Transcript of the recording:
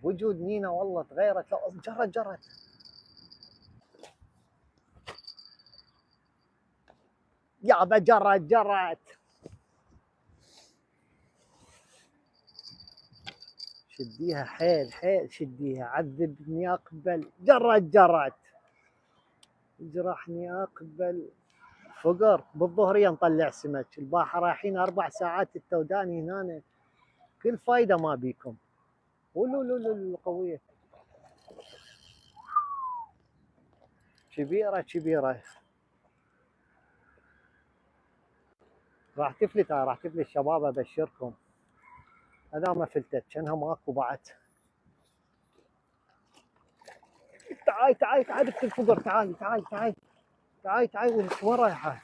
وجود نينا والله تغيرت، لو جرت يابا جرت شديها حيل حيل، شديها عذبني اقبل، جرت جرحني اقبل. فقر بالظهريه نطلع سمك، الباحه رايحين 4 ساعات التوداني هنا، كل فايده ما بيكم. ولو قويه كبيره راح تفلت الشباب ابشركم، هذا ما فلتت كانها ماكو بعد. تعاي بنت الفقر، تعاي وين رايحه؟